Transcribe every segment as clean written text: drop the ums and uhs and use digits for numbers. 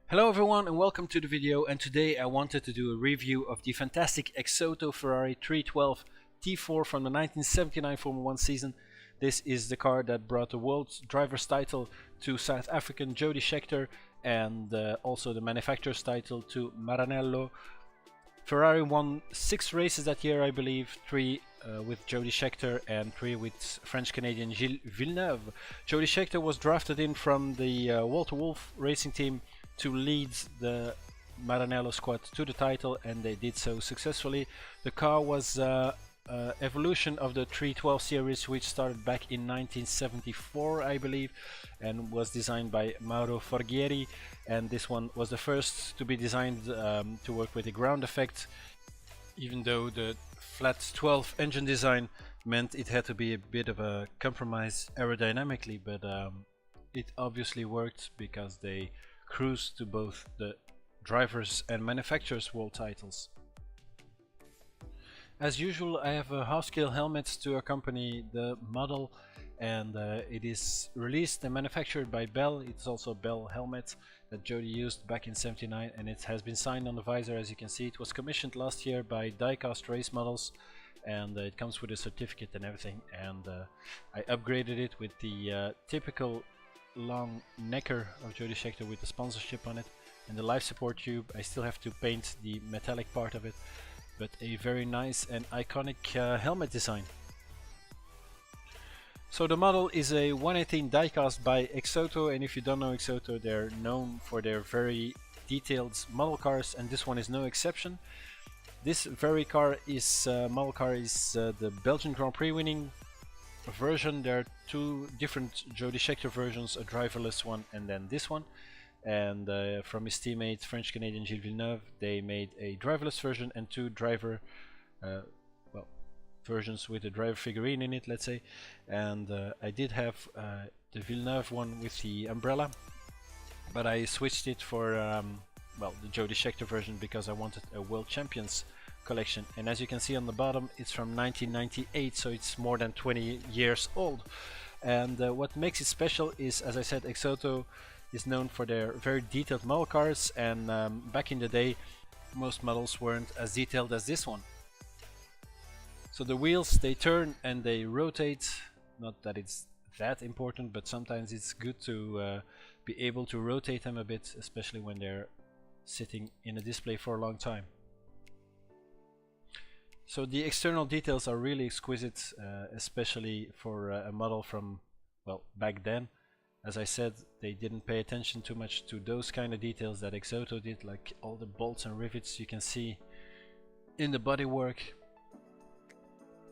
Hello everyone and welcome to the video, and today I wanted to do a review of the fantastic Exoto Ferrari 312 T4 from the 1979 Formula 1 season. This is the car that brought the World Drivers' title to South African Jody Scheckter and also the manufacturer's title to Maranello. Ferrari won 6 races that year, I believe, 3 with Jody Scheckter and 3 with French-Canadian Gilles Villeneuve. Jody Scheckter was drafted in from the Walter Wolf racing team to lead the Maranello squad to the title, and they did so successfully. The car was evolution of the 312 series, which started back in 1974, I believe, and was designed by Mauro Forghieri, and this one was the first to be designed to work with a ground effect, even though the flat 12 engine design meant it had to be a bit of a compromise aerodynamically, but it obviously worked because they cruised to both the drivers and manufacturers world titles. As usual, I have a half-scale helmet to accompany the model, and it is released and manufactured by Bell. It's also a Bell helmet that Jody used back in '79, and it has been signed on the visor. As you can see, it was commissioned last year by Diecast Race Models, and it comes with a certificate and everything, and I upgraded it with the typical long necker of Jody Scheckter with the sponsorship on it, and the life support tube. I still have to paint the metallic part of it, but a very nice and iconic helmet design. So the model is a 118 diecast by Exoto, and if you don't know Exoto, they're known for their very detailed model cars, and this one is no exception. This very car is model car is the Belgian Grand Prix winning version. There are 2 different Jody Scheckter versions, a driverless one and then this one, and from his teammate French-Canadian Gilles Villeneuve, they made a driverless version and 2 driver versions with a driver figurine in it, let's say, and I did have the Villeneuve one with the umbrella, but I switched it for the Jody Scheckter version because I wanted a World Champions collection, and as you can see on the bottom, it's from 1998, so it's more than 20 years old. And what makes it special is, as I said, Exoto is known for their very detailed model cars, and back in the day most models weren't as detailed as this one. So the wheels, they turn and they rotate. Not that it's that important, but sometimes it's good to be able to rotate them a bit, especially when they're sitting in a display for a long time. So the external details are really exquisite, especially for a model from, well, back then. As I said, they didn't pay attention too much to those kind of details that Exoto did, like all the bolts and rivets you can see in the bodywork.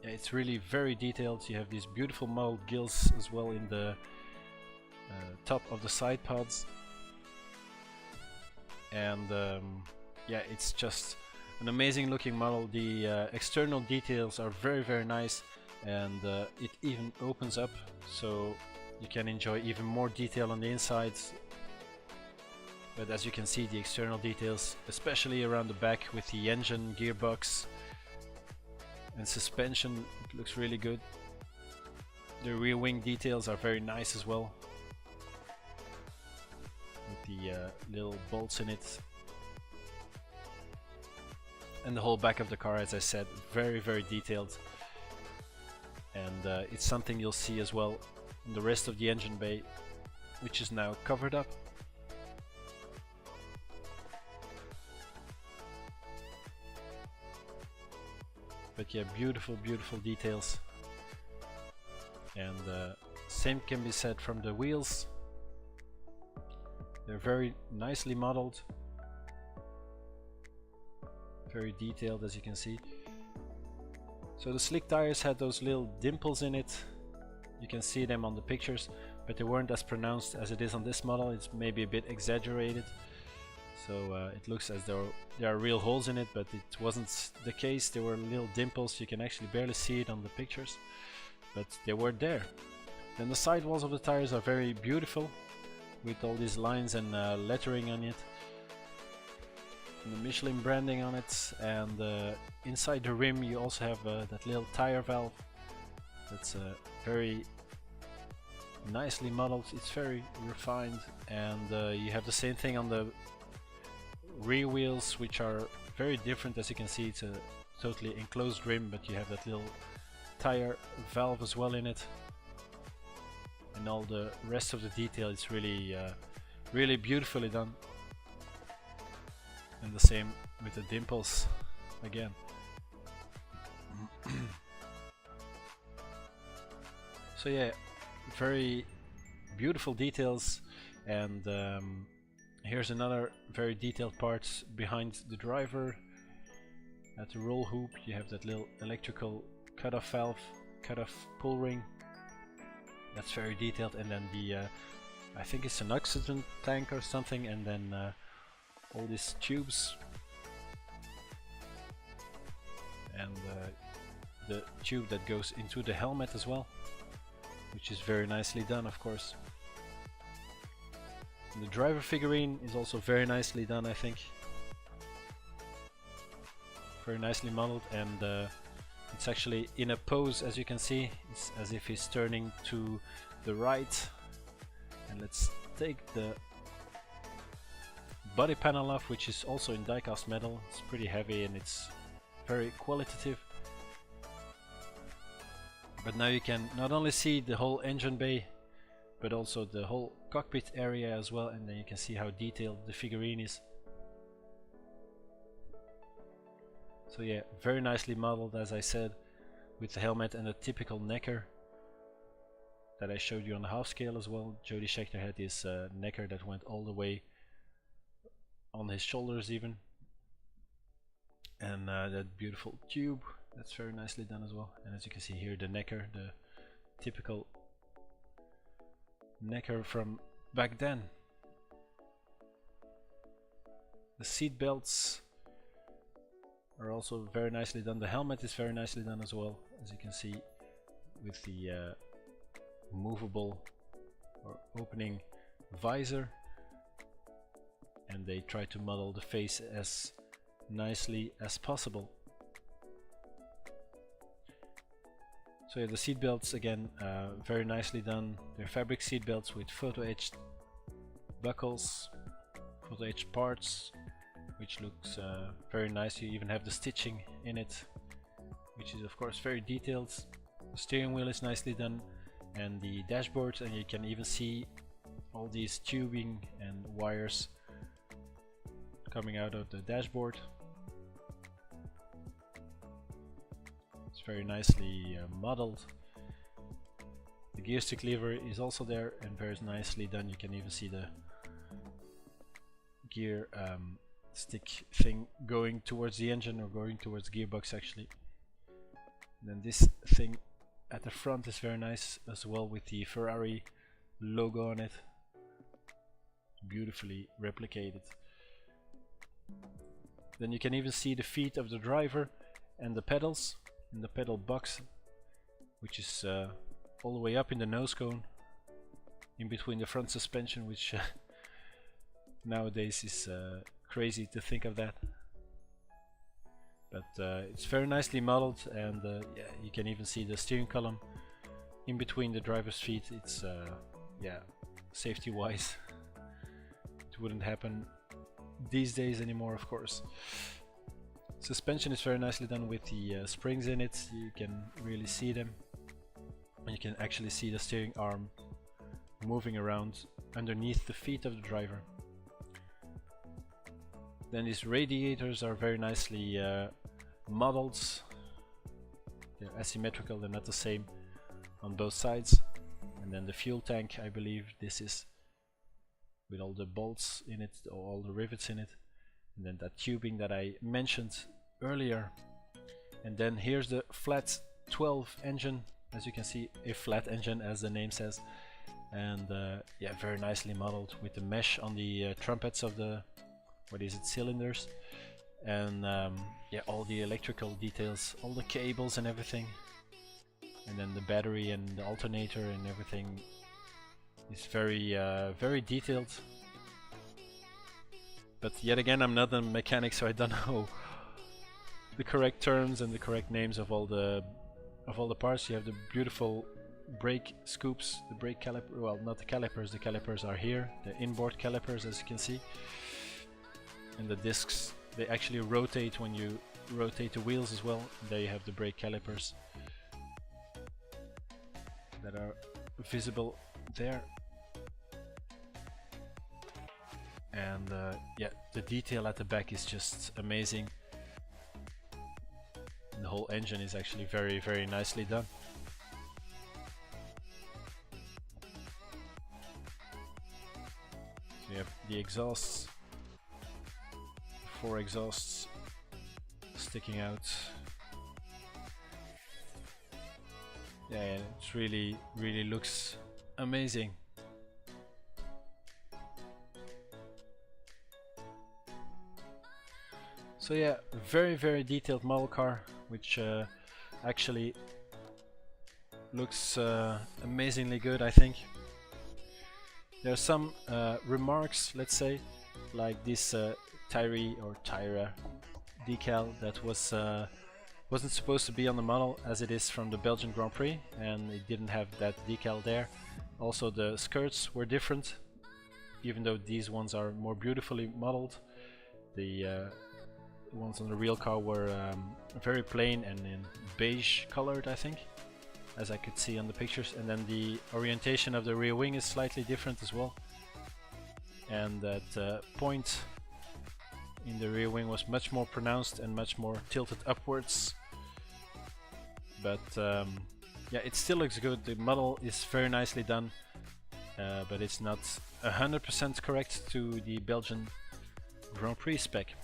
Yeah, it's really very detailed. You have these beautiful molded gills as well in the top of the side pods, and yeah, it's just an amazing looking model. The external details are very nice, and it even opens up so you can enjoy even more detail on the insides. But as you can see, the external details, especially around the back with the engine, gearbox and suspension, it looks really good. The rear wing details are very nice as well, with the little bolts in it. And the whole back of the car, as I said, very detailed, and it's something you'll see as well in the rest of the engine bay, which is now covered up. But yeah, beautiful details, and same can be said from the wheels. They're very nicely modeled, very detailed, as you can see. So the slick tires had those little dimples in it. You can see them on the pictures, but they weren't as pronounced as it is on this model. It's maybe a bit exaggerated, so it looks as though there are real holes in it, but it wasn't the case. There were little dimples. You can actually barely see it on the pictures, but they were there. Then the sidewalls of the tires are very beautiful, with all these lines and lettering on it, and the Michelin branding on it, and inside the rim you also have that little tire valve. That's very nicely modeled. It's very refined, and you have the same thing on the rear wheels, which are very different. As you can see, it's a totally enclosed rim, but you have that little tire valve as well in it, and all the rest of the detail is really really beautifully done. And the same with the dimples again. So yeah, very beautiful details. And here's another very detailed part behind the driver. At the roll hoop you have that little electrical cutoff valve, cutoff pull ring. That's very detailed. And then the I think it's an oxygen tank or something, and then all these tubes, and the tube that goes into the helmet as well, which is very nicely done, of course. And the driver figurine is also very nicely done, I think. Very nicely modeled, and it's actually in a pose, as you can see. It's as if he's turning to the right. And let's take the body panel off, which is also in diecast metal. It's pretty heavy and it's very qualitative. But now you can not only see the whole engine bay, but also the whole cockpit area as well, and then you can see how detailed the figurine is. So yeah, very nicely modeled, as I said, with the helmet and the typical necker that I showed you on the half scale as well. Jody Scheckter had this necker that went all the way on his shoulders even. And that beautiful tube, that's very nicely done as well. And as you can see here, the necker, the typical necker from back then. The seat belts are also very nicely done. The helmet is very nicely done as well, as you can see, with the movable or opening visor. And they try to model the face as nicely as possible. So yeah, the seat belts again, very nicely done. They're fabric seat belts with photo etched buckles, photo etched parts, which looks very nice. You even have the stitching in it, which is of course very detailed. The steering wheel is nicely done, and the dashboard, and you can even see all these tubing and wires coming out of the dashboard. It's very nicely modeled. The gear stick lever is also there and very nicely done. You can even see the gear stick thing going towards the engine, or going towards the gearbox actually. And then this thing at the front is very nice as well, with the Ferrari logo on it, beautifully replicated. Then you can even see the feet of the driver and the pedals in the pedal box, which is all the way up in the nose cone, in between the front suspension, which nowadays is crazy to think of that. But it's very nicely modeled, and yeah, you can even see the steering column in between the driver's feet. It's yeah, safety wise it wouldn't happen these days anymore, of course. Suspension is very nicely done with the springs in it. You can really see them, and you can actually see the steering arm moving around underneath the feet of the driver. Then these radiators are very nicely modeled. They're asymmetrical, they're not the same on both sides. And then the fuel tank, I believe this is, with all the bolts in it, or all the rivets in it. And then that tubing that I mentioned earlier. And then here's the flat 12 engine, as you can see, a flat engine as the name says. And yeah, very nicely modeled with the mesh on the trumpets of the, what is it, cylinders. And yeah, all the electrical details, all the cables and everything. And then the battery and the alternator and everything is very very detailed. But yet again, I'm not a mechanic, so I don't know the correct terms and the correct names of all the parts. You have the beautiful brake scoops, the brake caliper, well, not the calipers are here, the inboard calipers, as you can see. And the discs, they actually rotate when you rotate the wheels as well. There you have the brake calipers that are visible there. And yeah, the detail at the back is just amazing. The whole engine is actually very, very nicely done. So you have the exhausts, 4 exhausts sticking out. Yeah, and it really looks amazing. So yeah, very, very detailed model car, which actually looks amazingly good, I think. There are some remarks, let's say, like this Tyre or Tyra decal that wasn't supposed to be on the model, as it is from the Belgian Grand Prix, and it didn't have that decal there. Also, the skirts were different, even though these ones are more beautifully modeled. The ones on the real car were very plain and in beige colored, I think, as I could see on the pictures. And then the orientation of the rear wing is slightly different as well, and that point in the rear wing was much more pronounced and much more tilted upwards. But yeah, it still looks good. The model is very nicely done, but it's not 100% correct to the Belgian Grand Prix spec.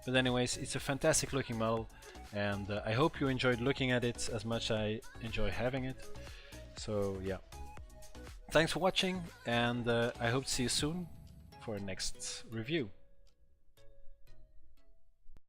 But anyways, it's a fantastic looking model, and I hope you enjoyed looking at it as much as I enjoy having it. So yeah, thanks for watching, and I hope to see you soon for our next review.